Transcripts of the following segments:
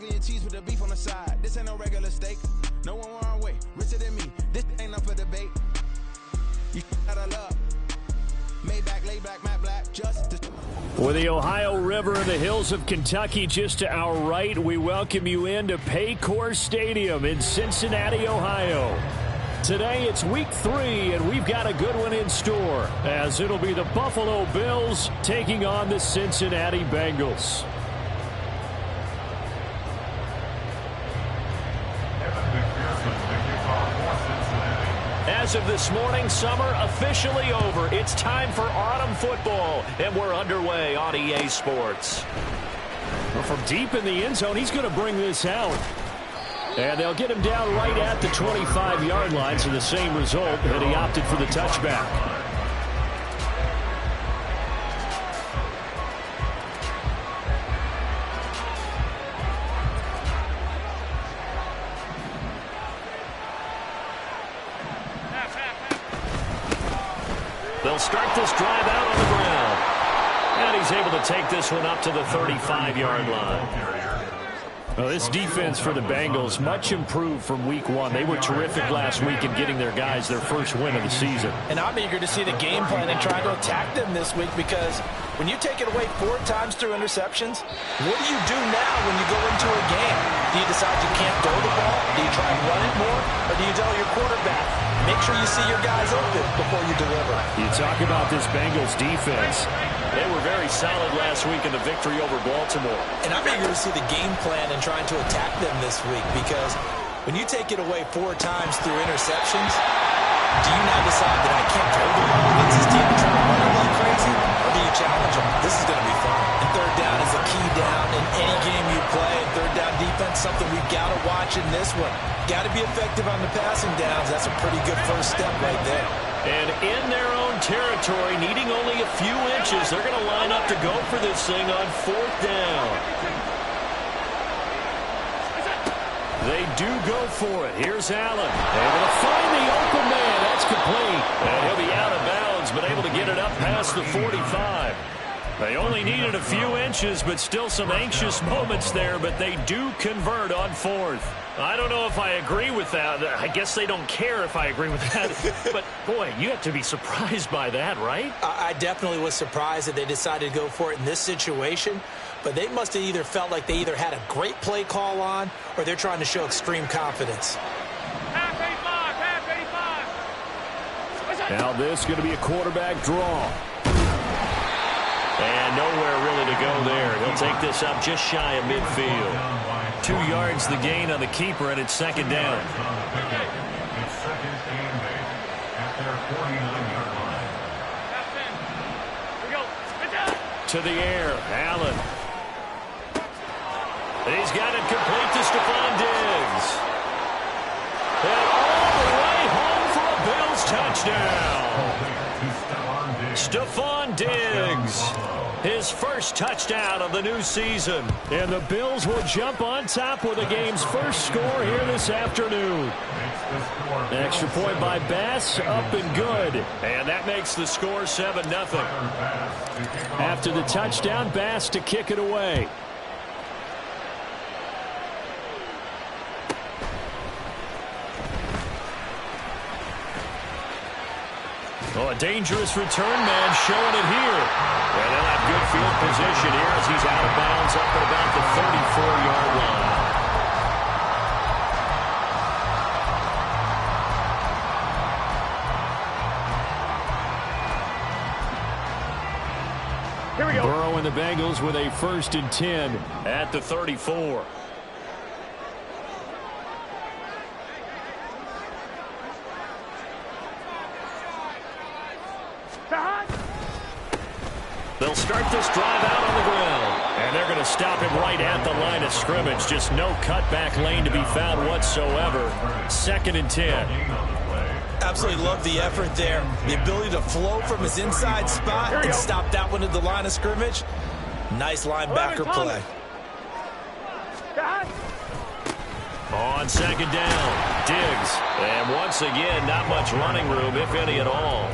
Broccoli and cheese with the beef on the side. This ain't no regular steak. No one wrong way. Richer than me. This ain't up for debate. You out of love. Maybach, laid back, matte black. Just With the Ohio River and the hills of Kentucky just to our right, we welcome you into Paycor Stadium in Cincinnati, Ohio. Today it's week 3, and we've got a good one in store, as it'll be the Buffalo Bills taking on the Cincinnati Bengals. As of this morning, summer officially over. It's time for autumn football, and we're underway on EA Sports. Well, from deep in the end zone, he's going to bring this out. And they'll get him down right at the 25-yard line, so the same result, and he opted for the touchback. They'll start this drive out on the ground. And he's able to take this one up to the 35-yard line. Well, this defense for the Bengals, much improved from week 1. They were terrific last week in getting their guys their first win of the season. And I'm eager to see the game plan and try to attack them this week, because when you take it away 4 times through interceptions, what do you do now when you go into a game? Do you decide you can't throw the ball? Do you try and run it more? Or do you tell your quarterback, make sure you see your guys open before you deliver? You talk about this Bengals defense. They were very solid last week in the victory over Baltimore. And I'm eager to see the game plan and trying to attack them this week, because when you take it away 4 times through interceptions, do you now decide that I can't throw the ball against this team and try to run it like crazy? Or do you challenge them? This is going to be fun. And third down is a key down in any game you play. And third down defense, something we've got to watch in this one. Got to be effective on the passing downs. That's a pretty good first step right there. And in their own territory, needing only a few inches, they're going to line up to go for this thing on 4th down. They do go for it. Here's Allen. Able to find the open man. That's complete. And he'll be out of bounds, but able to get it up past the 45. They only needed a few inches, but still some anxious moments there, but they do convert on 4th. I don't know if I agree with that. I guess they don't care if I agree with that. But, boy, you have to be surprised by that, right? I definitely was surprised that they decided to go for it in this situation. But they must have either felt like they either had a great play call on, or they're trying to show extreme confidence. Half 85. Now this is going to be a quarterback draw. And nowhere really to go there. He'll take this up just shy of midfield. 2 yards the gain on the keeper, and it's 2nd down. It's second and 8 at their 49-yard line. To the air, Allen. And he's got it complete to Stephon Diggs. And all the way home for a Bills touchdown. Stephon Diggs. His first touchdown of the new season. And the Bills will jump on top with the game's first score here this afternoon. Extra point by Bass, up and good. And that makes the score 7-0. After the touchdown, Bass to kick it away. Oh, a dangerous return man showing it here. And they'll have good field position here as he's out of bounds up at about the 34-yard line. Here we go. Burrow and the Bengals with a 1st and 10 at the 34. They'll start this drive out on the ground. And they're going to stop him right at the line of scrimmage. Just no cutback lane to be found whatsoever. 2nd and 10. Absolutely love the effort there. The ability to flow from his inside spot and stop that one at the line of scrimmage. Nice linebacker play. On 2nd down, Diggs. And once again, not much running room, if any at all.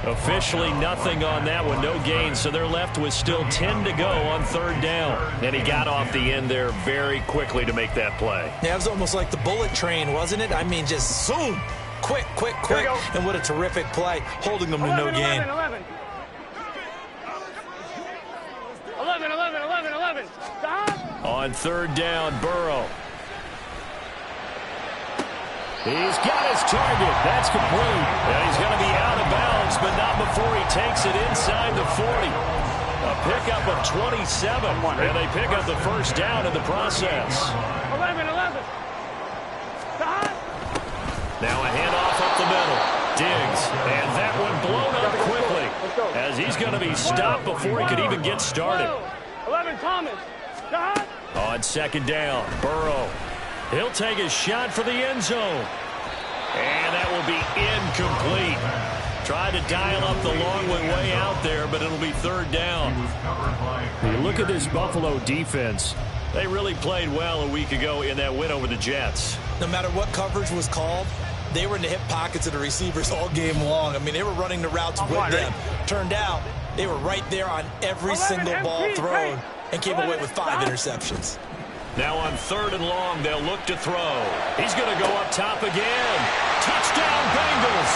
Officially nothing on that one, no gain, so they're left with still 10 to go on third down. And he got off the end there very quickly to make that play. Yeah, it was almost like the bullet train, wasn't it? I mean, just zoom, quick, quick, quick. And what a terrific play, holding them to no gain. 11. On third down, Burrow. He's got his target. That's complete. And he's going to be out of bounds, but not before he takes it inside the 40. A pickup of 27, and they pick up the first down in the process. 11. Now a handoff up the middle. Diggs, and that one blown up quickly as he's going to be stopped before he could even get started. 11, Thomas. On second down, Burrow. He'll take his shot for the end zone. And that will be incomplete. Tried to dial up the long way out there, but it'll be third down. You look at this Buffalo defense. They really played well a week ago in that win over the Jets. No matter what coverage was called, they were in the hip pockets of the receivers all game long. I mean, they were running the routes with them. Turned out, they were right there on every single ball thrown and came away with 5 interceptions. Now on third and long, they'll look to throw. He's going to go up top again. Touchdown, Bengals.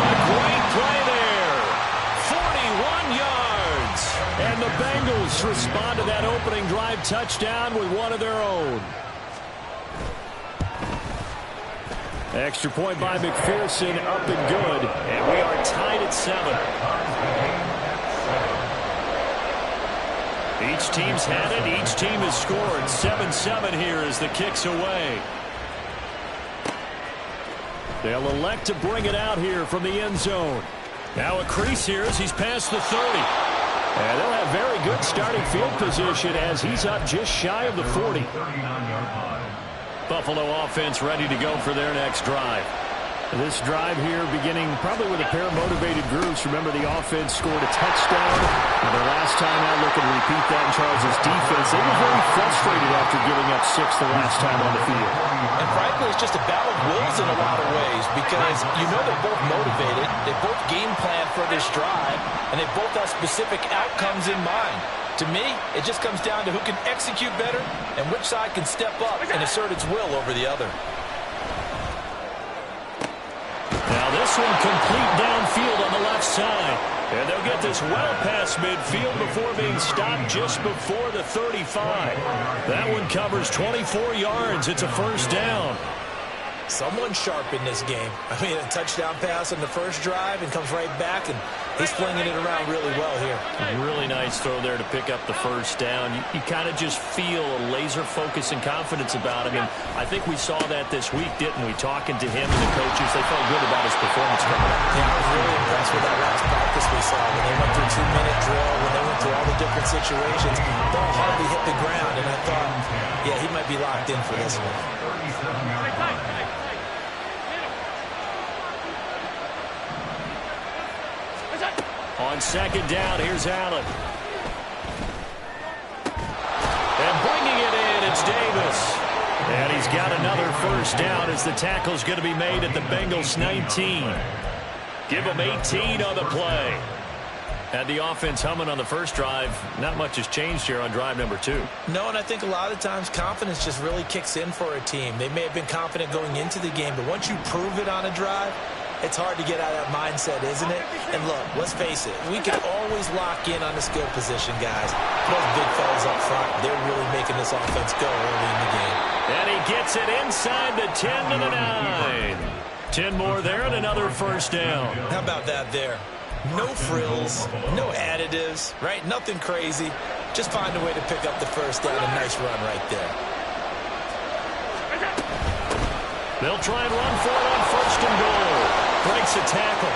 A great play there. 41 yards. And the Bengals respond to that opening drive touchdown with one of their own. Extra point by McPherson, up and good. And we are tied at 7. Each team's had it. Each team has scored. 7-7 here as the kick's away. They'll elect to bring it out here from the end zone. Now a crease here as he's past the 30. And they'll have very good starting field position as he's up just shy of the 40. Buffalo offense ready to go for their next drive. This drive here beginning probably with a pair of motivated groups. Remember, the offense scored a touchdown. And the last time out, looking to repeat that in Charles' defense. They were very frustrated after giving up 6 the last time on the field. And frankly, it's just a battle of wills in a lot of ways because you know they're both motivated. They both game plan for this drive, and they both have specific outcomes in mind. To me, it just comes down to who can execute better and which side can step up and assert its will over the other. Now this one complete downfield on the left side. And they'll get this well past midfield before being stopped just before the 35. That one covers 24 yards. It's a first down. Someone sharp in this game. I mean, a touchdown pass on the first drive and comes right back, and he's flinging it around really well here. Really nice throw there to pick up the first down. You kind of just feel a laser focus and confidence about him, and I think we saw that this week, didn't we? Talking to him and the coaches, they felt good about his performance coming up. Yeah, I was really impressed with that last practice we saw when they went through a 2-minute drill, when they went through all the different situations. Ball hardly hit the ground, and I thought, yeah, he might be locked in for this one. On second down, here's Allen. And bringing it in, it's Davis. And he's got another first down as the tackle's going to be made at the Bengals 19. Give them 18 on the play. Had the offense humming on the first drive. Not much has changed here on drive number 2. No, and I think a lot of times confidence just really kicks in for a team. They may have been confident going into the game, but once you prove it on a drive, it's hard to get out of that mindset, isn't it? And look, let's face it, we can always lock in on the skill position, guys. Those big fellas up front, they're really making this offense go early in the game. And he gets it inside the 10 to the 9. 10 more there and another first down. How about that there? No frills, no additives, right? Nothing crazy. Just find a way to pick up the first down. A nice run right there. They'll try and run for it on first and goal. Breaks a tackle.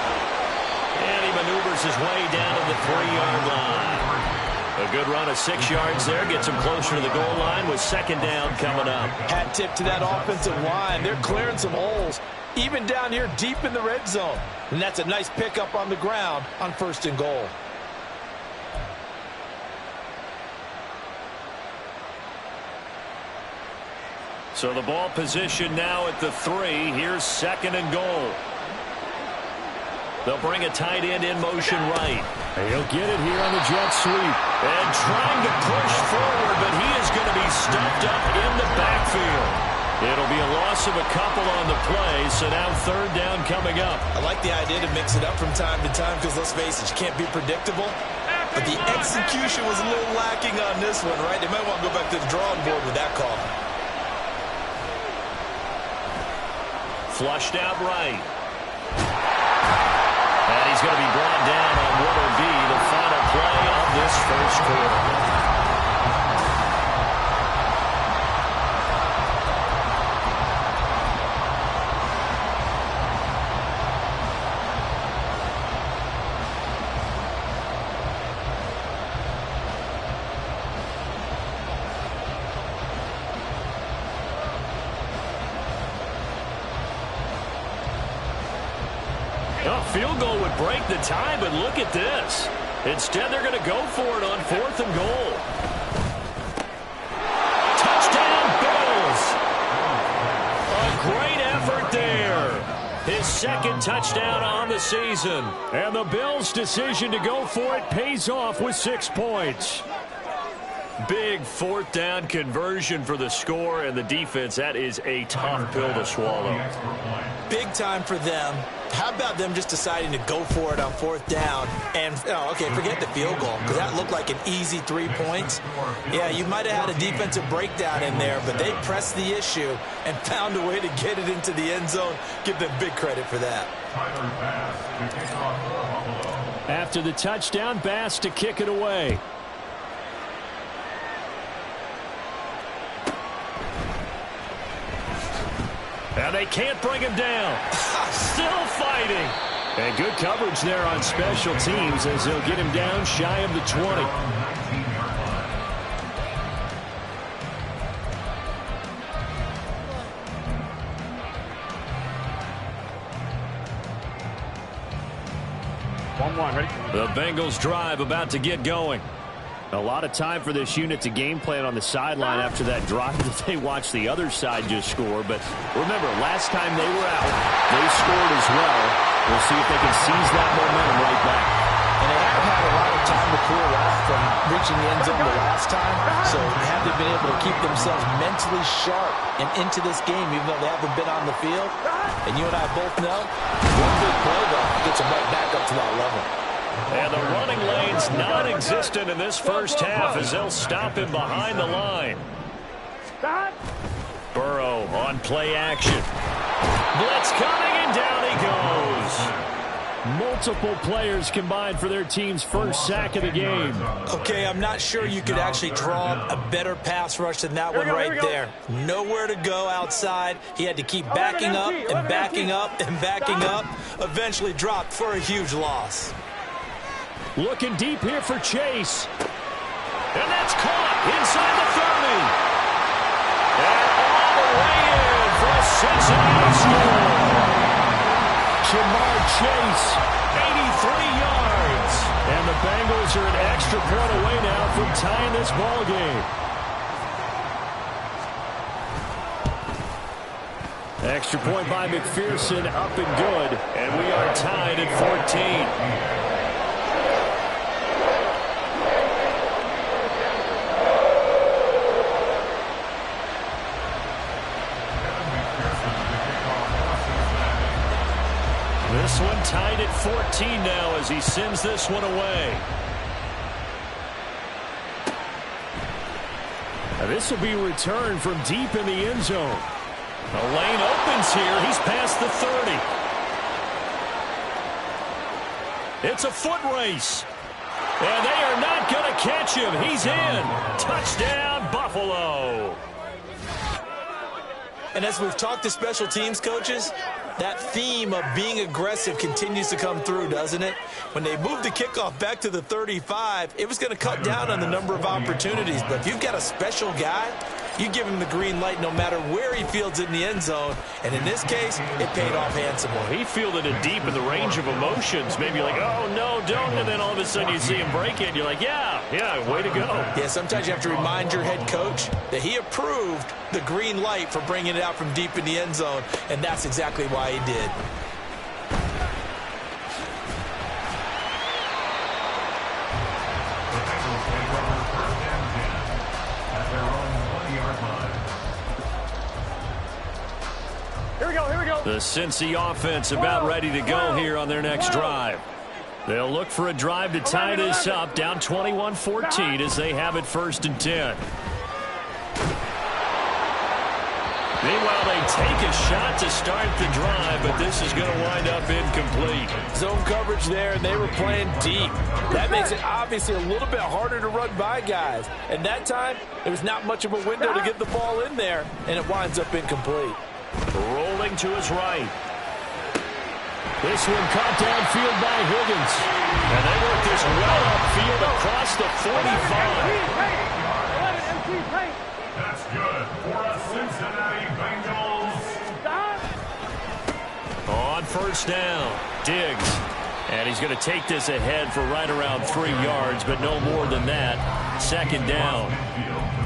And he maneuvers his way down to the 3-yard line. A good run of 6 yards there. Gets him closer to the goal line with second down coming up. Hat tip to that offensive line. They're clearing some holes, even down here deep in the red zone. And that's a nice pickup on the ground on first and goal. So the ball position now at the 3. Here's second and goal. They'll bring a tight end in motion right. He'll get it here on the jet sweep. And trying to push forward, but he is going to be stuffed up in the backfield. It'll be a loss of a couple on the play, so now third down coming up. I like the idea to mix it up from time to time because, let's face it, you can't be predictable. But the execution was a little lacking on this one, right? They might want to go back to the drawing board with that call. Flushed out right. And he's going to be brought down on what will be the final play of this first quarter. Field goal would break the tie, but look at this. Instead, they're going to go for it on 4th and goal. Touchdown, Bills. A great effort there. His second touchdown on the season. And the Bills' decision to go for it pays off with 6 points. Big 4th down conversion for the score, and the defense, that is a tough pill to swallow. Big time for them. How about them just deciding to go for it on 4th down? And, okay, forget the field goal, because that looked like an easy 3 points. Yeah, you might have had a defensive breakdown in there, but they pressed the issue and found a way to get it into the end zone. Give them big credit for that. After the touchdown, Bass to kick it away. And they can't bring him down. Still fighting. And good coverage there on special teams as they'll get him down shy of the 20. Ready? The Bengals drive about to get going. A lot of time for this unit to game plan on the sideline after that drive that they watched the other side just score. But remember, last time they were out, they scored as well. We'll see if they can seize that momentum right back. And they haven't had a lot of time to cool off from reaching the end zone the last time. So have they been able to keep themselves mentally sharp and into this game, even though they haven't been on the field? And you and I both know, one big play, though, gets them right back up to that level. And the running lane's non-existent in this first half as they'll stop him behind the line. Burrow on play action. Blitz coming, and down he goes. Multiple players combined for their team's first sack of the game. Okay, I'm not sure you could actually draw a better pass rush than that one right there. Nowhere to go outside. He had to keep backing up and backing up and backing up. Eventually dropped for a huge loss. Looking deep here for Chase. And that's caught inside the 30. And all the way in for a Cincinnati score. Jamar Chase, 83 yards. And the Bengals are an extra point away now from tying this ball game. Extra point by McPherson, up and good. And we are tied at 14. This one tied at 14 now as he sends this one away. Now this will be returned from deep in the end zone. The lane opens here. He's past the 30. It's a foot race. And they are not going to catch him. He's in. Touchdown, Buffalo. And as we've talked to special teams coaches, that theme of being aggressive continues to come through, doesn't it? When they moved the kickoff back to the 35, it was going to cut down on the number of opportunities. But if you've got a special guy, you give him the green light no matter where he fields it in the end zone. And in this case, it paid off handsomely. He fielded it deep in the range of emotions. Maybe like, oh, no, don't. And then all of a sudden you see him break it. And you're like, yeah, way to go. Yeah, sometimes you have to remind your head coach that he approved the green light for bringing it out from deep in the end zone. And that's exactly why he did. their own 20-yard line. Here we go, here we go. The Cincy offense about ready to go here on their next drive. They'll look for a drive to tie this up, down 21-14 as they have it 1st and 10. Meanwhile, they take a shot to start the drive, but this is going to wind up incomplete. Zone coverage there, and they were playing deep. That makes it obviously a little bit harder to run by guys. And that time, there was not much of a window to get the ball in there, and it winds up incomplete. Rolling to his right. This one caught downfield by Higgins. And they work this well upfield across the 45. That's good for a Cincinnati Bengals. On 1st down, Diggs. And he's going to take this ahead for right around 3 yards, but no more than that. 2nd down.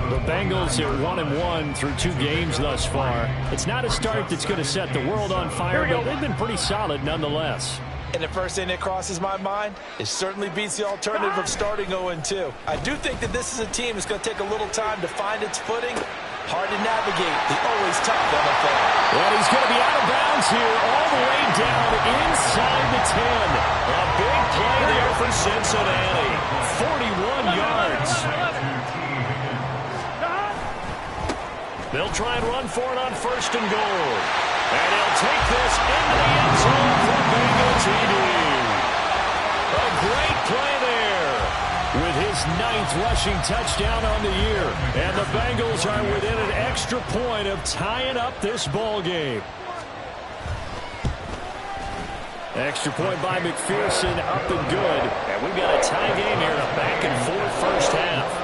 The Bengals are 1-1 through 2 games thus far. It's not a start that's going to set the world on fire, but they've been pretty solid nonetheless. And the first thing that crosses my mind, it certainly beats the alternative of starting 0-2. I do think that this is a team that's going to take a little time to find its footing. Hard to navigate the always tough NFL. Well, he's going to be out of bounds here all the way down inside the 10. A big play there for Cincinnati. 41 yards. They'll try and run for it on 1st and goal. And he'll take this into the end zone for Bengals TD. A great play there with his 9th rushing touchdown on the year. And the Bengals are within an extra point of tying up this ball game. Extra point by McPherson, up and good. And we've got a tie game here in a back-and-forth first half.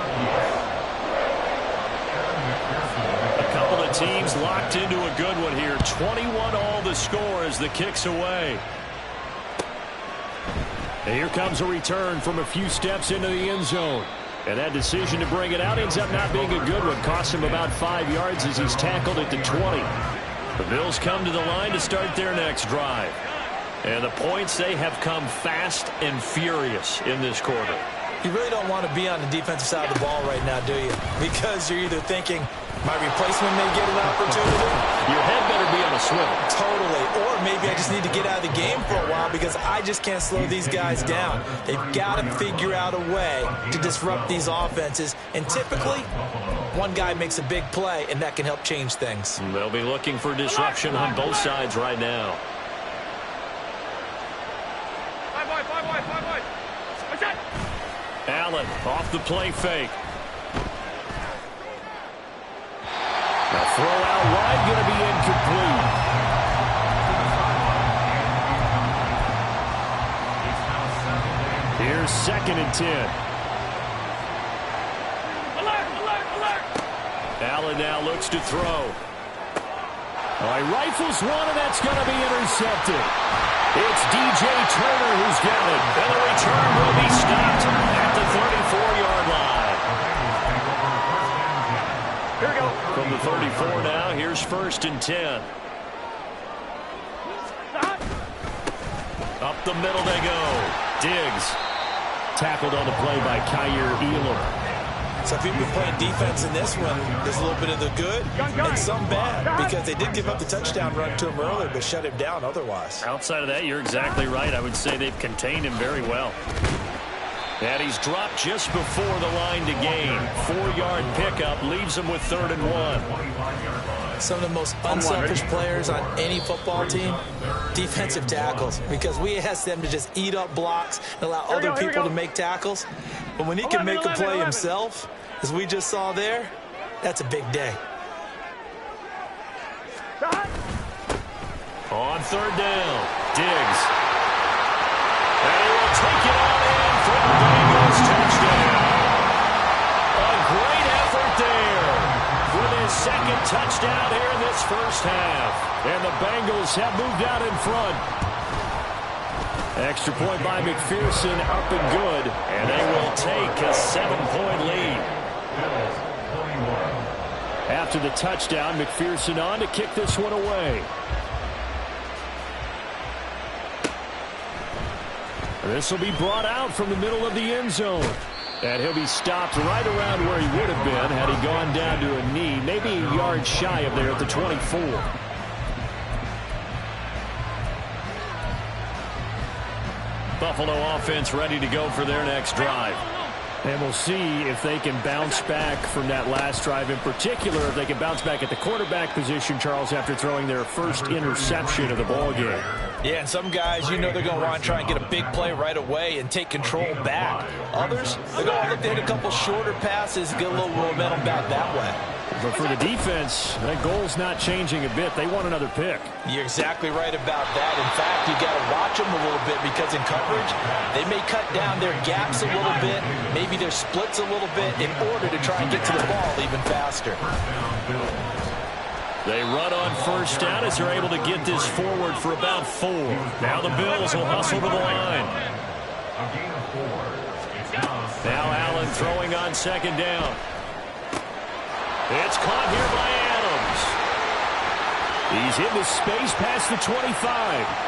Teams locked into a good one here. 21-all the score as the kick's away. And here comes a return from a few steps into the end zone. And that decision to bring it out ends up not being a good one. Costs him about 5 yards as he's tackled at the 20. The Bills come to the line to start their next drive. And the points, they have come fast and furious in this quarter. You really don't want to be on the defensive side of the ball right now, do you? Because you're either thinking, my replacement may get an opportunity. Your head better be on a swivel. Totally. Or maybe I just need to get out of the game for a while because I just can't slow these guys down. They've got to figure out a way to disrupt these offenses. And typically, one guy makes a big play, and that can help change things. They'll be looking for disruption on both sides right now. Allen off the play fake. The throw out wide going to be incomplete. Here's 2nd and 10. Alert, alert, alert. Allen now looks to throw. All right, rifles one, and that's going to be intercepted. It's DJ Turner who's got it. And the return will be stopped at the 34-yard line. Here we go. From the 34 now, here's 1st and 10. Stop. Up the middle they go. Diggs. Tackled on the play by Kyer Elam. Some people playing defense in this one. There's a little bit of the good and some bad because they did give up the touchdown run to him earlier but shut him down otherwise. Outside of that, you're exactly right. I would say they've contained him very well. And he's dropped just before the line to gain. 4-yard pickup leaves him with 3rd and 1. Some of the most unselfish players on any football team, defensive tackles, because we ask them to just eat up blocks and allow other people to make tackles. But when he can make a play himself, as we just saw there, that's a big day. On 3rd down, Diggs. And he will take it on in for the Bengals touchdown. A great effort there with his 2nd touchdown here in this first half. And the Bengals have moved out in front. Extra point by McPherson, up and good. And they will take a 7-point lead. After the touchdown, McPherson on to kick this one away. This will be brought out from the middle of the end zone. And he'll be stopped right around where he would have been had he gone down to a knee, maybe a yard shy of there at the 24. Buffalo offense ready to go for their next drive. And we'll see if they can bounce back from that last drive, in particular if they can bounce back at the quarterback position, Charles, after throwing their first interception of the ballgame. Yeah, and some guys, you know they're going to want to try and get a big play right away and take control back. Others, they're going to look to hit a couple shorter passes, get a little momentum back that way. But for the defense, that goal's not changing a bit. They want another pick. You're exactly right about that. In fact, you got to watch them a little bit because in coverage, they may cut down their gaps a little bit, maybe their splits a little bit in order to try and get to the ball even faster. They run on first down as they're able to get this forward for about 4. Now the Bills will hustle to the line. Now Allen throwing on second down. It's caught here by Adams. He's into space past the 25.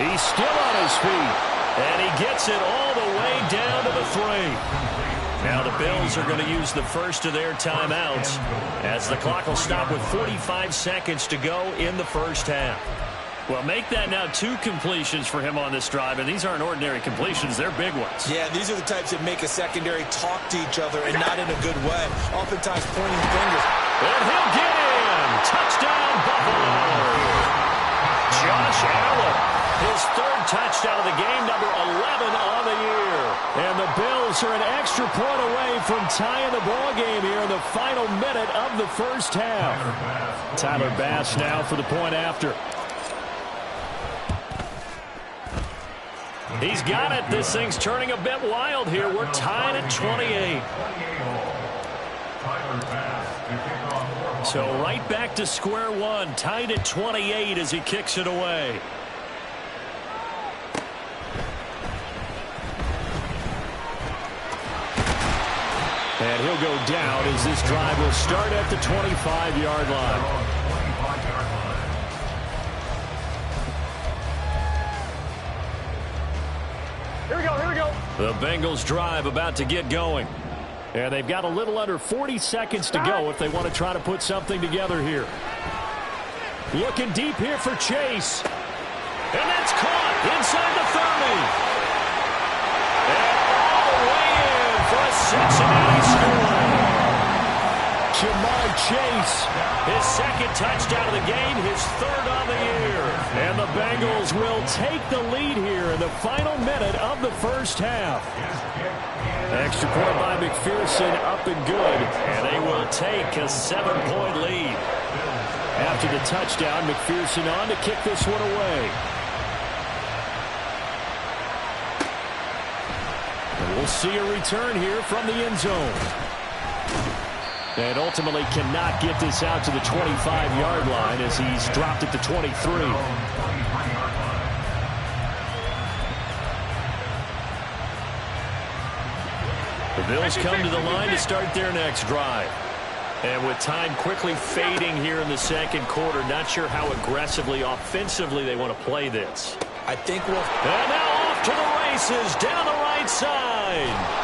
He's still on his feet. And he gets it all the way down to the 3. Now the Bills are going to use the first of their timeouts as the clock will stop with 45 seconds to go in the first half. Well, make that now 2 completions for him on this drive, and these aren't ordinary completions. They're big ones. Yeah, these are the types that make a secondary talk to each other and not in a good way. Oftentimes pointing fingers. And he'll get in. Touchdown, Buffalo. Josh Allen, his 3rd touchdown of the game, number 11 on the year. And the Bills are an extra point away from tying the ball game here in the final minute of the first half. Tyler Bass now for the point after. He's got it. This thing's turning a bit wild here. We're tied at 28. So right back to square one. Tied at 28 as he kicks it away. And he'll go down as this drive will start at the 25-yard line. Here we go, here we go. The Bengals drive about to get going. And they've got a little under 40 seconds to go if they want to try to put something together here. Looking deep here for Chase. And that's caught inside the 30. And all the way in for a Cincinnati score. Jamar Chase, his 2nd touchdown of the game, his 3rd on the year. And the Bengals will take the lead here in the final minute of the first half. Extra point by McPherson, up and good. And they will take a 7-point lead. After the touchdown, McPherson on to kick this one away. And we'll see a return here from the end zone. And ultimately cannot get this out to the 25-yard line as he's dropped at the 23. The Bills come to the line to start their next drive. And with time quickly fading here in the second quarter, not sure how aggressively, offensively they want to play this. I think we'll... And now off to the races, down the right side.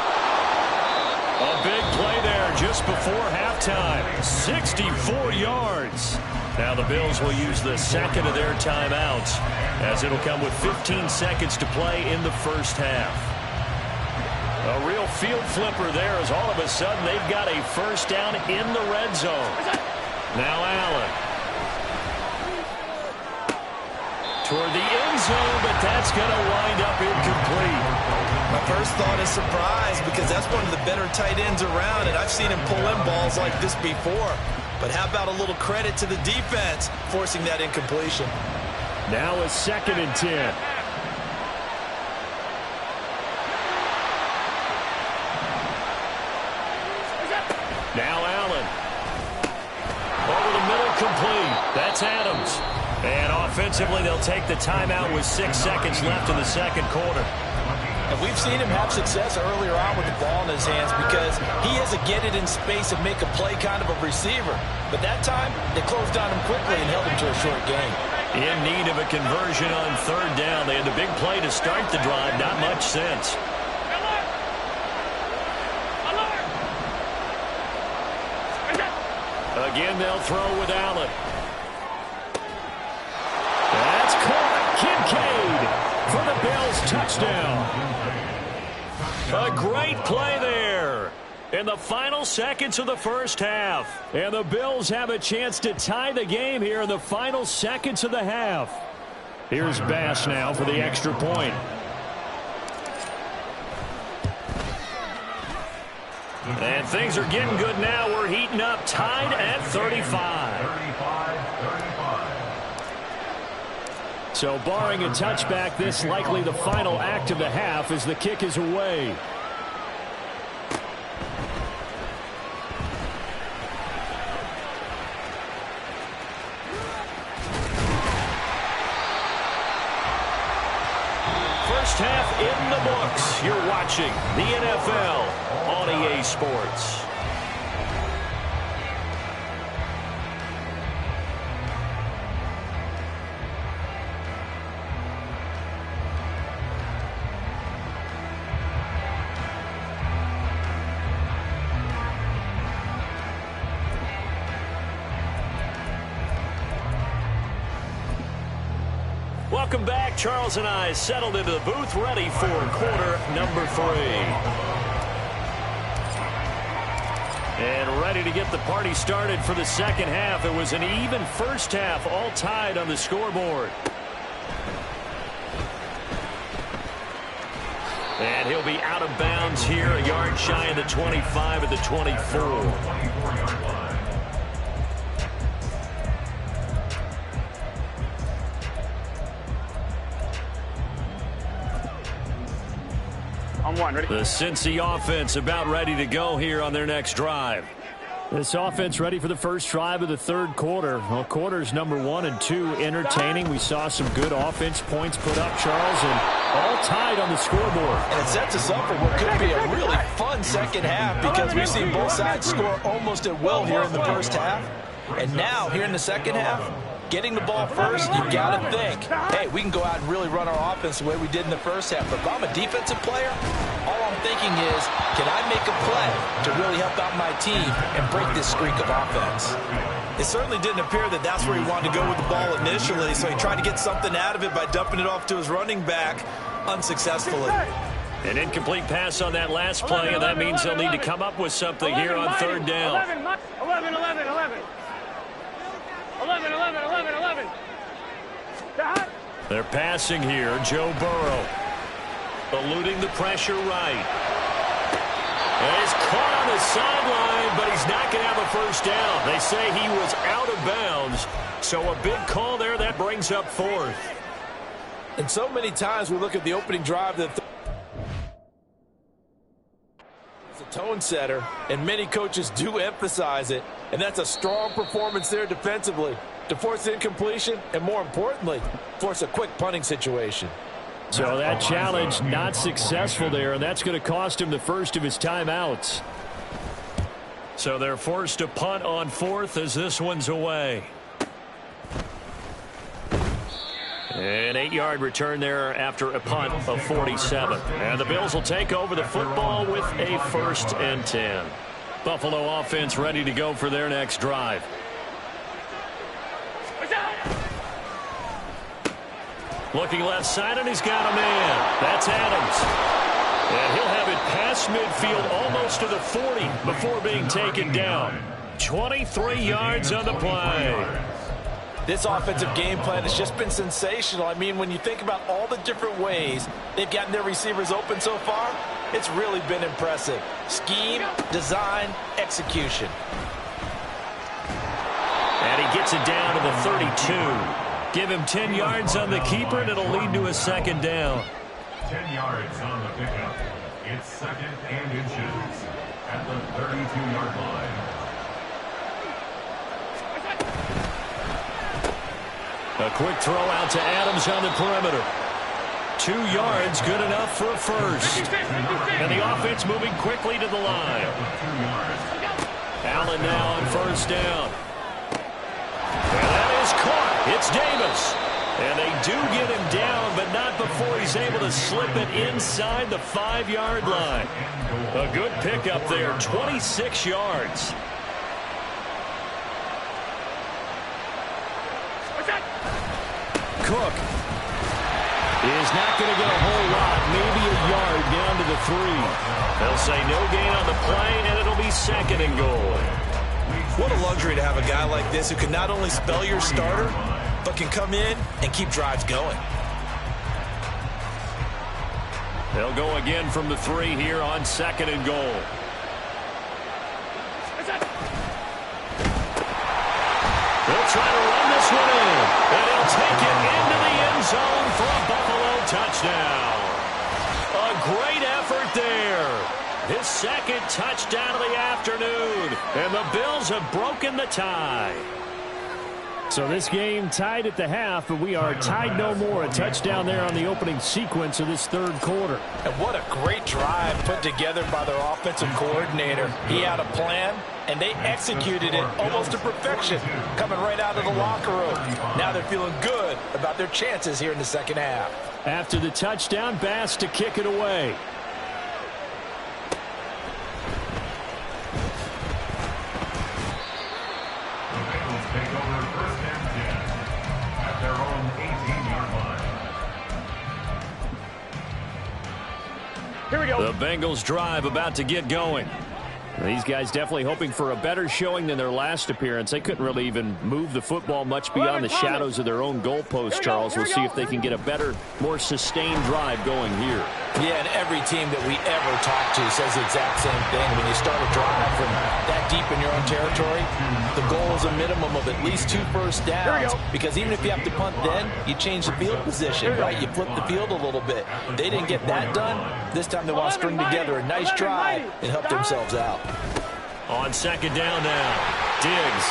A big play there just before halftime. 64 yards. Now the Bills will use the 2nd of their timeouts as it'll come with 15 seconds to play in the first half. A real field flipper there as all of a sudden they've got a first down in the red zone. Now Allen. Toward the end zone, but that's going to wind up incomplete. My first thought is surprise because that's one of the better tight ends around, and I've seen him pull in balls like this before. But how about a little credit to the defense forcing that incompletion? Now a 2nd and 10. Now Allen. Over the middle, complete. That's Adams. And offensively, they'll take the timeout with 6 seconds left in the second quarter. And we've seen him have success earlier on with the ball in his hands because he has a get it in space and make a play kind of a receiver. But that time, they closed on him quickly and held him to a short game. In need of a conversion on 3rd down. They had the big play to start the drive. Not much sense. Again, they'll throw with Allen. That's caught. Kincaid for the Bills touchdown. A great play there in the final seconds of the first half. And the Bills have a chance to tie the game here in the final seconds of the half. Here's Bass now for the extra point. And things are getting good now. We're heating up, tied at 35. So barring a touchback, this likely the final act of the half as the kick is away. First half in the books. You're watching the NFL on EA Sports. Welcome back. Charles and I settled into the booth, ready for quarter number 3. And ready to get the party started for the second half. It was an even first half, all tied on the scoreboard. And he'll be out of bounds here, a yard shy of the 25 at the 24. Ready? The Cincy offense about ready to go here on their next drive. This offense ready for the first drive of the third quarter. Well, quarters number 1 and 2 entertaining. We saw some good offense points put up, Charles, and all tied on the scoreboard. And it sets us up for what could be a really fun second half because we've seen both sides score almost at will here in the first half. And now, here in the second half, getting the ball first, you got to think, hey, we can go out and really run our offense the way we did in the first half. But if I'm a defensive player, all I'm thinking is, can I make a play to really help out my team and break this streak of offense? It certainly didn't appear that that's where he wanted to go with the ball initially, so he tried to get something out of it by dumping it off to his running back unsuccessfully. An incomplete pass on that last play, and that means they'll need to come up with something here on third down. 11. They're passing here. Joe Burrow eluding the pressure right. And he's caught on the sideline, but he's not going to have a first down. They say he was out of bounds, so a big call there. That brings up fourth. And so many times we look at the opening drive that it's a tone setter, and many coaches do emphasize it, and that's a strong performance there defensively to force incompletion and, more importantly, force a quick punting situation. So that challenge not successful there, and that's going to cost him the first of his timeouts. So they're forced to punt on fourth as this one's away. An 8-yard return there after a punt of 47. And the Bills will take over the football with a 1st and 10. Buffalo offense ready to go for their next drive. Looking left side, and he's got a man. That's Adams. And he'll have it past midfield almost to the 40 before being taken down. 23 yards on the play. This offensive game plan has just been sensational. I mean, when you think about all the different ways they've gotten their receivers open so far, it's really been impressive. Scheme, design, execution. And he gets it down to the 32. Give him 10 yards on the keeper, and it'll lead to a second down. 10 yards on the pickup. It's 2nd and inches at the 32-yard line. A quick throw out to Adams on the perimeter. 2 yards, good enough for a first. And the offense moving quickly to the line. Allen now on first down. And that is caught. It's Davis. And they do get him down, but not before he's able to slip it inside the 5-yard line. A good pickup there, 26 yards. Cook is not going to get a whole lot, maybe a yard down to the 3. They'll say no gain on the play, and it'll be 2nd and goal. What a luxury to have a guy like this who can not only spell your starter, but can come in and keep drives going. They'll go again from the 3 here on 2nd and goal. They'll try to run this one in, and he'll take it into the end zone for a Buffalo touchdown. A great effort there. His 2nd touchdown of the afternoon, and the Bills have broken the tie. So this game tied at the half, but we are tied no more. A touchdown there on the opening sequence of this 3rd quarter. And what a great drive put together by their offensive coordinator. He had a plan, and they executed it almost to perfection, coming right out of the locker room. Now they're feeling good about their chances here in the 2nd half. After the touchdown, Bass to kick it away. Take over 1st and 10 at their own 18-yard line. Here we go. The Bengals drive about to get going. These guys definitely hoping for a better showing than their last appearance. They couldn't really even move the football much beyond the shadows of their own goalpost, Charles. We'll see if they can get a better, more sustained drive going here. Yeah, and every team that we ever talk to says the exact same thing. When you start a drive from that deep in your own territory, the goal is a minimum of at least 2 first downs. Because even if you have to punt then, you change the field position, right? You flip the field a little bit. They didn't get that done. This time they want to string together a nice drive and help themselves out. On 2nd down now, Diggs.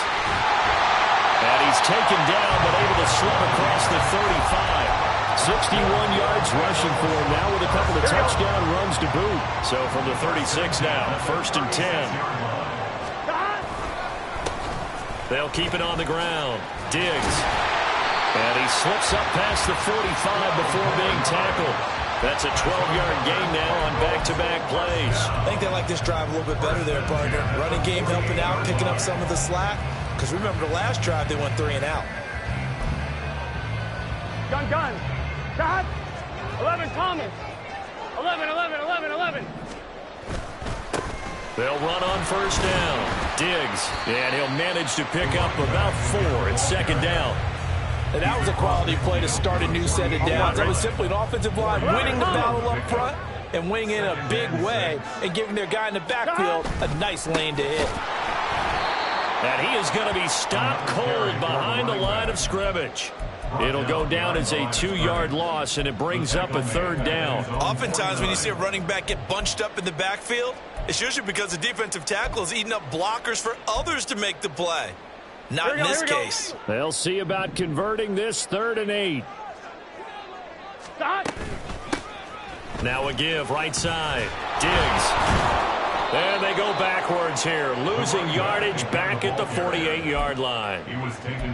And he's taken down, but able to slip across the 35. 61 yards rushing for him now with a couple of touchdown runs to boot. So from the 36 now, 1st and 10. They'll keep it on the ground. Diggs. And he slips up past the 45 before being tackled. That's a 12-yard gain now on back-to-back plays. I think they like this drive a little bit better there, partner. Running game helping out, picking up some of the slack. Because remember the last drive, they went 3 and out. Gun. Shot. 11, Thomas. 11. They'll run on 1st down. Diggs. And he'll manage to pick up about 4 at 2nd down. And that was a quality play to start a new set of downs. That was simply an offensive line winning the battle up front and winning in a big way and giving their guy in the backfield a nice lane to hit. And he is going to be stopped cold behind the line of scrimmage. It'll go down as a 2-yard loss, and it brings up a 3rd down. Oftentimes when you see a running back get bunched up in the backfield, it's usually because the defensive tackle is eating up blockers for others to make the play. Not in this case. They'll see about converting this 3rd and 8. Stop. Now a give right side. Diggs. And they go backwards here, losing yardage back at the 48-yard line.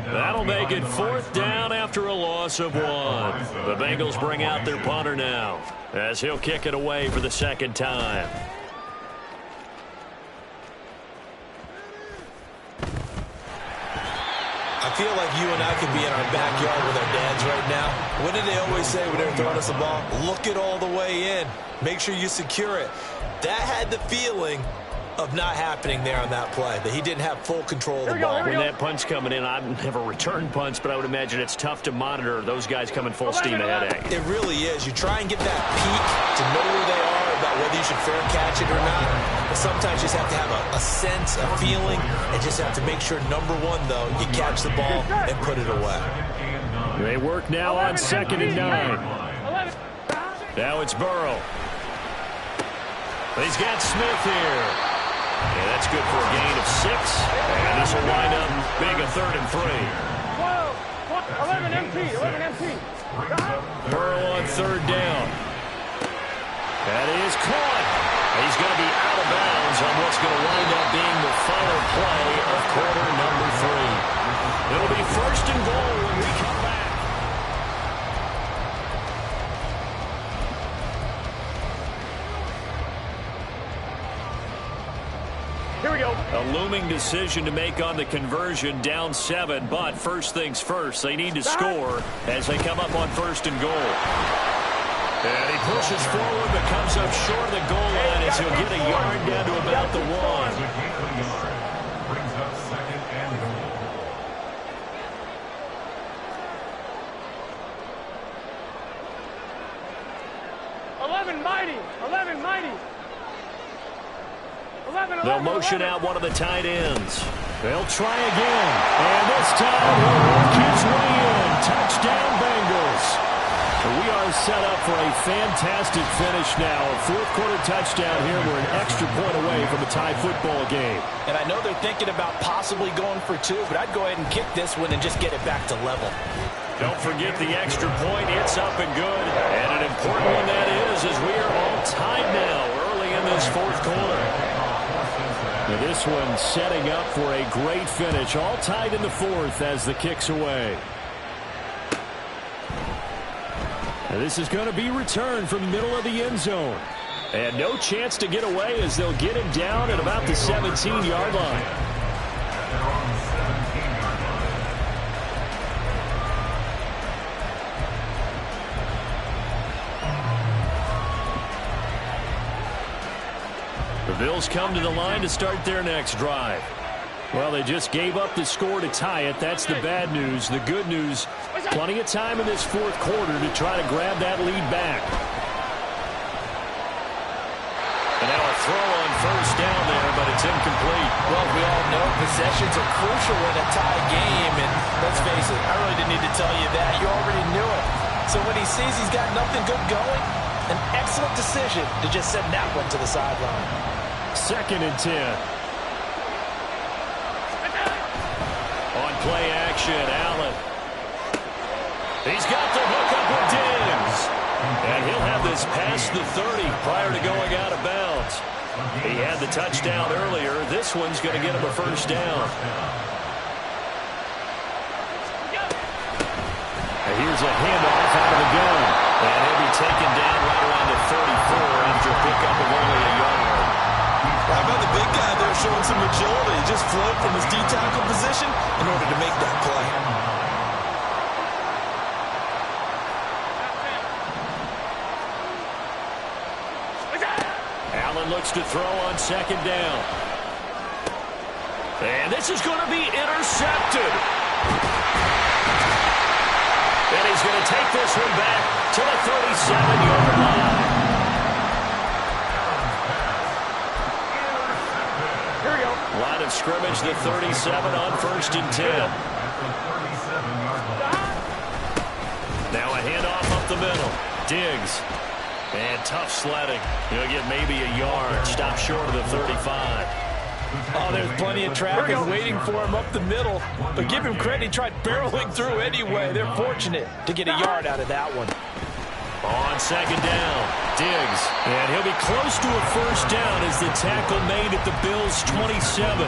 That'll make it 4th down after a loss of 1. The Bengals bring out their punter now as he'll kick it away for the 2nd time. I feel like you and I could be in our backyard with our dads right now. What did they always say when they were throwing us a ball? Look it all the way in. Make sure you secure it. That had the feeling of not happening there on that play, that he didn't have full control of the ball. When that punch coming in, I've never returned punts, but I would imagine it's tough to monitor those guys coming full steam ahead at you. It really is. You try and get that peek to know where they are, about whether you should fair catch it or not. But sometimes you just have to have a sense, a feeling, and just have to make sure, number one, though, you catch the ball and put it away. They work now on 2nd and 9. Now it's Burrow. He's got Smith here. And that's good for a gain of 6. And this will wind up being a 3rd and 3. 11 MT. Burrow on 3rd down. That is caught. He's going to be out of bounds on what's going to wind up being the final play of quarter number 3. It'll be 1st and goal when we come back. Here we go. A looming decision to make on the conversion, down 7. But first things first, they need to score as they come up on 1st and goal. And he pushes forward but comes up short of the goal line as he'll get a yard down to about the 1. Brings up 2nd and goal. 11 mighty. 11 mighty. 11, They'll motion out one of the tight ends. They'll try again. And this time he'll work his way in. Touchdown, Bengals. We are set up for a fantastic finish now. A 4th-quarter touchdown here. We're an extra point away from a tie football game. And I know they're thinking about possibly going for 2, but I'd go ahead and kick this one and just get it back to level. Don't forget the extra point. It's up and good. And an important one that is, as we are all tied now early in this 4th quarter. Now this one setting up for a great finish. All tied in the 4th as the kick's away. Now this is going to be returned from the middle of the end zone. And no chance to get away as they'll get him down at about the 17-yard line. The Bills come to the line to start their next drive. Well, they just gave up the score to tie it. That's the bad news. The good news, plenty of time in this 4th quarter to try to grab that lead back. And now a throw on 1st down there, but it's incomplete. Well, we all know possessions are crucial in a tie game, and let's face it, I really didn't need to tell you that. You already knew it. So when he sees he's got nothing good going, an excellent decision to just send that one to the sideline. 2nd and 10. On play action, Allen. He's got the hook up with Diggs. And he'll have this past the 30 prior to going out of bounds. He had the touchdown earlier. This one's going to get him a 1st down. And here's a handoff out of the gun. And he'll be taken down right around the 34 after a pickup of only a yard. How about the big guy there showing some agility? He just flowed from his D-tackle position in order to make that play. Allen looks to throw on 2nd down. And this is going to be intercepted. And he's going to take this one back to the 37-yard line. Line of scrimmage, the 37 on 1st and 10. Now a handoff up the middle. Diggs. And tough sledding. He'll get maybe a yard. Stop short of the 35. Oh, there's plenty of traffic waiting for him up the middle. But give him credit, he tried barreling through anyway. They're fortunate to get a yard out of that one. On 2nd down, Diggs. And he'll be close to a 1st down as the tackle made at the Bills' 27.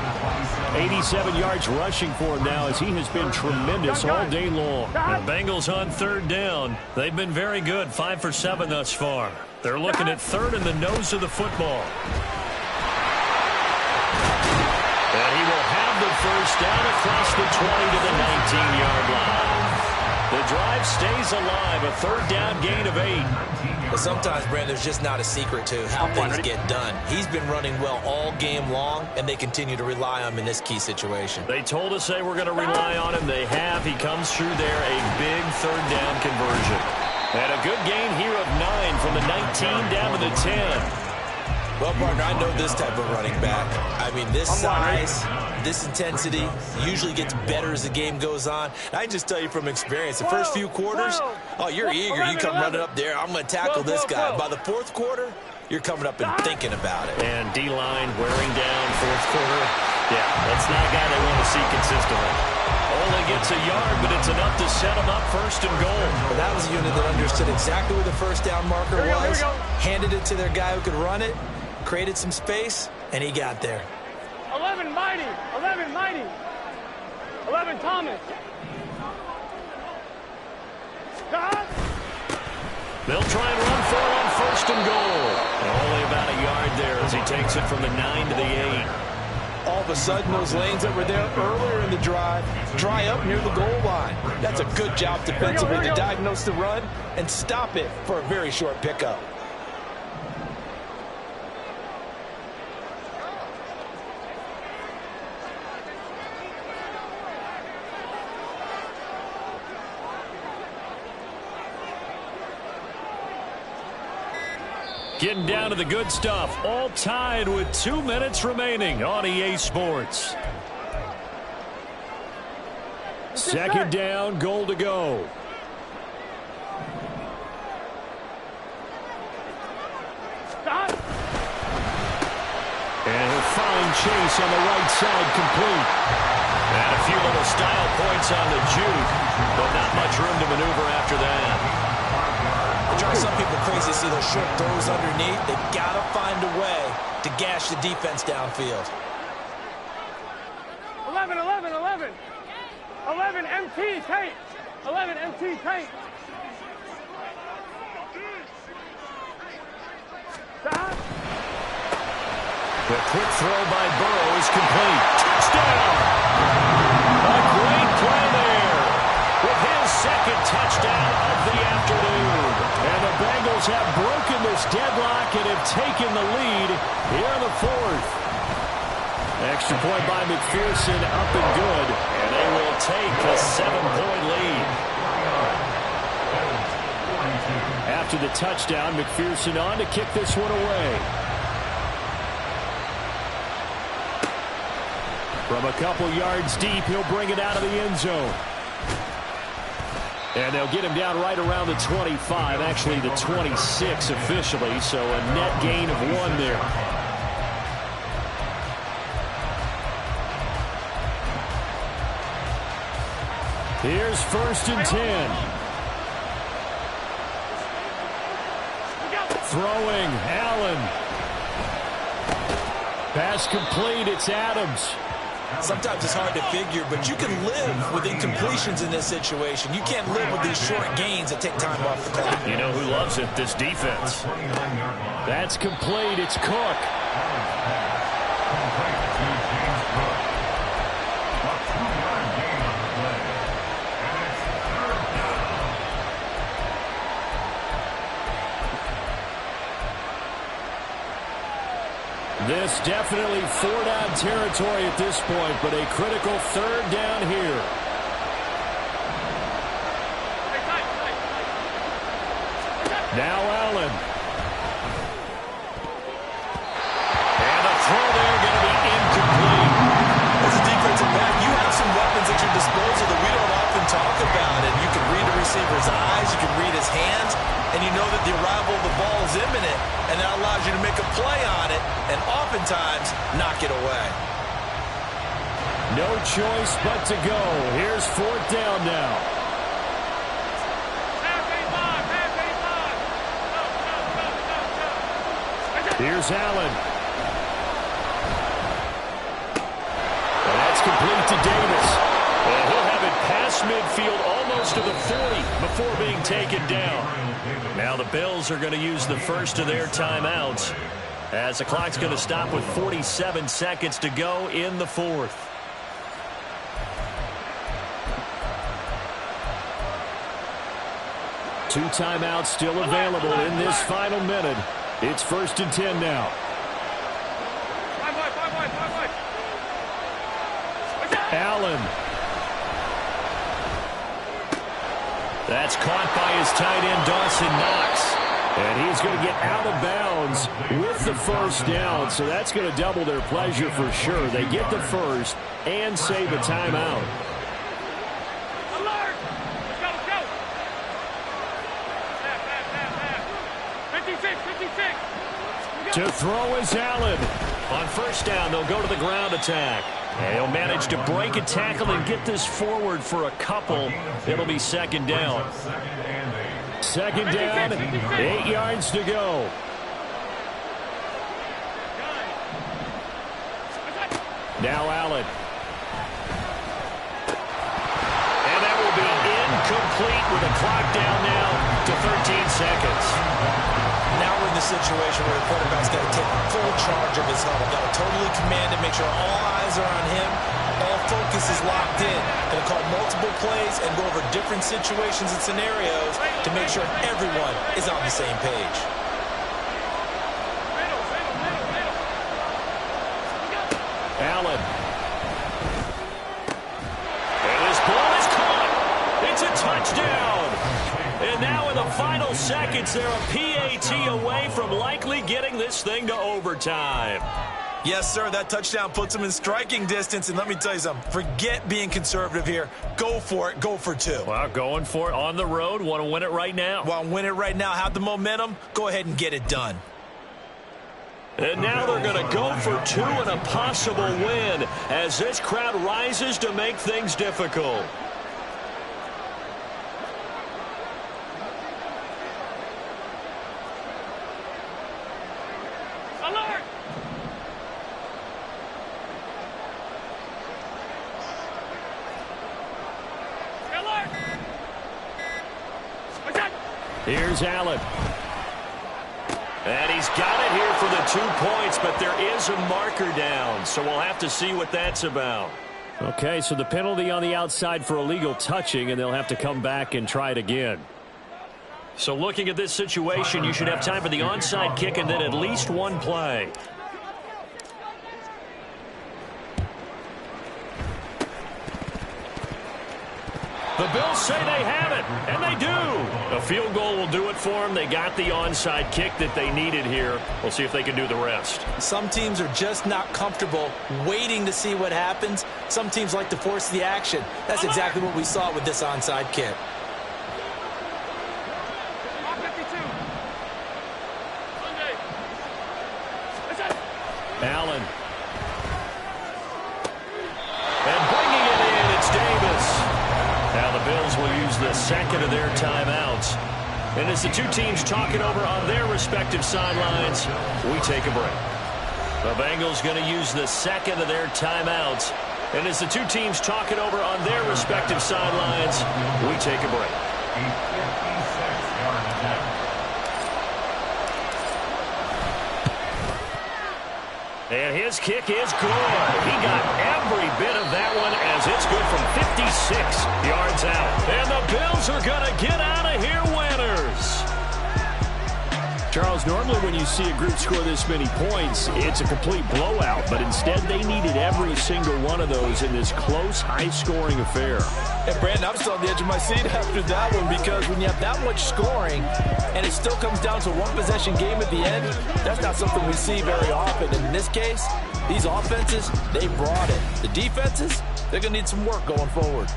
87 yards rushing for him now as he has been tremendous all day long. The Bengals on 3rd down. They've been very good, 5 for 7 thus far. They're looking at 3rd in the nose of the football. And he will have the 1st down across the 20 to the 19-yard line. The drive stays alive, a 3rd down gain of 8. But sometimes, Brandon, there's just not a secret to how things get done. He's been running well all game long, and they continue to rely on him in this key situation. They told us they were going to rely on him. They have. He comes through there, a big 3rd down conversion. And a good gain here of 9 from the 19 down to the 10. Well, partner, I know this type of running back. I mean, this size, this intensity usually gets better as the game goes on. And I just tell you from experience, the first few quarters, oh, you're eager. You come running up there, I'm going to tackle this guy. By the 4th quarter, you're coming up and thinking about it. And D-line wearing down 4th quarter. Yeah, that's not a guy they want to see consistently. Only gets a yard, but it's enough to set him up 1st and goal. Well, that was a unit that understood exactly where the 1st down marker was, handed it to their guy who could run it, created some space, and he got there. 11 mighty. 11 mighty. 11 Thomas. They'll try and run for it on 1st and goal. And only about a yard there as he takes it from the 9 to the 8. all of a sudden those lanes that were there earlier in the drive dry up near the goal line. That's a good job defensively to diagnose the run and stop it for a very short pickup. Getting down to the good stuff. All tied with 2 minutes remaining on EA Sports. Second down, goal to go. Stop. And he'll find Chase on the right side, complete. And a few little style points on the juke, but not much room to maneuver after that. It drives some people crazy to see those short throws underneath. They've got to find a way to gash the defense downfield. 11, 11, 11. 11 MT tape. 11 MT tape. Stop. The quick throw by Burrow is complete. Touchdown! A great play there with his second touchdown of the afternoon. And the Bengals have broken this deadlock and have taken the lead here in the fourth. Extra point by McPherson, up and good. And they will take a 7-point lead. After the touchdown, McPherson on to kick this one away. From a couple yards deep, he'll bring it out of the end zone. And they'll get him down right around the 25, actually the 26 officially, so a net gain of 1 there. Here's 1st and 10. Throwing, Allen. Pass complete, it's Adams. Sometimes it's hard to figure, but you can live with incompletions in this situation. You can't live with these short gains that take time off the clock. You know who loves it? This defense. That's complete. It's Cook. This definitely 4-down territory at this point, but a critical 3rd down here. Now Allen. And a throw there going to be incomplete. As a defensive back, you have some weapons at your disposal that we don't often talk about. And you can read a receiver's eyes, you can read his hands, and you know that the arrival of the ball is imminent, and that allows you to make a play on it and oftentimes knock it away. No choice but to go. Here's 4th down now. Here's Allen. And that's complete to Davis. And he'll have it past midfield almost to the 40 before being taken down. Now the Bills are going to use the first of their timeouts as the clock's going to stop with 47 seconds to go in the fourth. Two timeouts still available in this final minute. It's 1st and 10 now. Allen. That's caught by his tight end, Dawson Knox. And he's going to get out of bounds with the 1st down. So that's going to double their pleasure for sure. They get the first and save a timeout. Alert! Let's go, let's go! 56, 56! To throw is Allen. On 1st down, they'll go to the ground attack. And he'll manage to break a tackle and get this forward for a couple. It'll be 2nd down. 2nd down, 8 yards to go. Now Allen. And that will be incomplete with a clock down now to 13 seconds. Now we're in the situation where the quarterback's got to take full charge of his huddle. Got to totally command it, make sure all eyes are on him. All focus is locked in. Going to call multiple plays and go over different situations and scenarios to make sure everyone is on the same page. Allen. And his ball is caught. It's a touchdown. And now in the final seconds, they're a PAT away from likely getting this thing to overtime. Yes, sir, that touchdown puts them in striking distance. And let me tell you something, forget being conservative here. Go for it. Go for two. Well, going for it on the road. Want to win it right now. Want to win it right now. Have the momentum. Go ahead and get it done. And now they're going to go for two and a possible win as this crowd rises to make things difficult. Alert! Alert! Attack! Here's Allen. And he's got it here for the 2 points, but there is a marker down, so we'll have to see what that's about. Okay, so the penalty on the outside for illegal touching, and they'll have to come back and try it again. So looking at this situation, you should have time for the onside kick and then at least one play. The Bills say they have it, and they do. A field goal will do it for them. They got the onside kick that they needed here. We'll see if they can do the rest. Some teams are just not comfortable waiting to see what happens. Some teams like to force the action. That's exactly what we saw with this onside kick. Allen. And bringing it in, it's Davis. Now the Bills will use the second of their timeouts. And as the two teams talk it over on their respective sidelines, we take a break. The Bengals going to use the second of their timeouts. And as the two teams talk it over on their respective sidelines, we take a break. And his kick is good. He got every bit of that one as it's good from 56 yards out. And the Bills are going to get out of here winners. Charles, normally when you see a group score this many points, it's a complete blowout. But instead, they needed every single one of those in this close, high-scoring affair. And, Brandon, I'm still on the edge of my seat after that one because when you have that much scoring and it still comes down to a one-possession game at the end, that's not something we see very often. And in this case, these offenses, they brought it. The defenses, they're going to need some work going forward.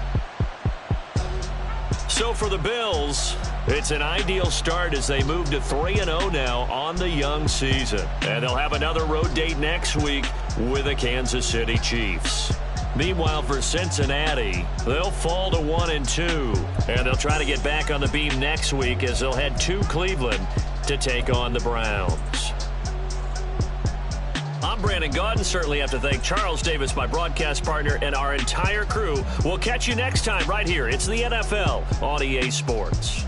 So for the Bills, it's an ideal start as they move to 3-0 now on the young season. And they'll have another road date next week with the Kansas City Chiefs. Meanwhile, for Cincinnati, they'll fall to 1-2. And they'll try to get back on the beam next week as they'll head to Cleveland to take on the Browns. I'm Brandon Gaudin. Certainly have to thank Charles Davis, my broadcast partner, and our entire crew. We'll catch you next time right here. It's the NFL on EA Sports.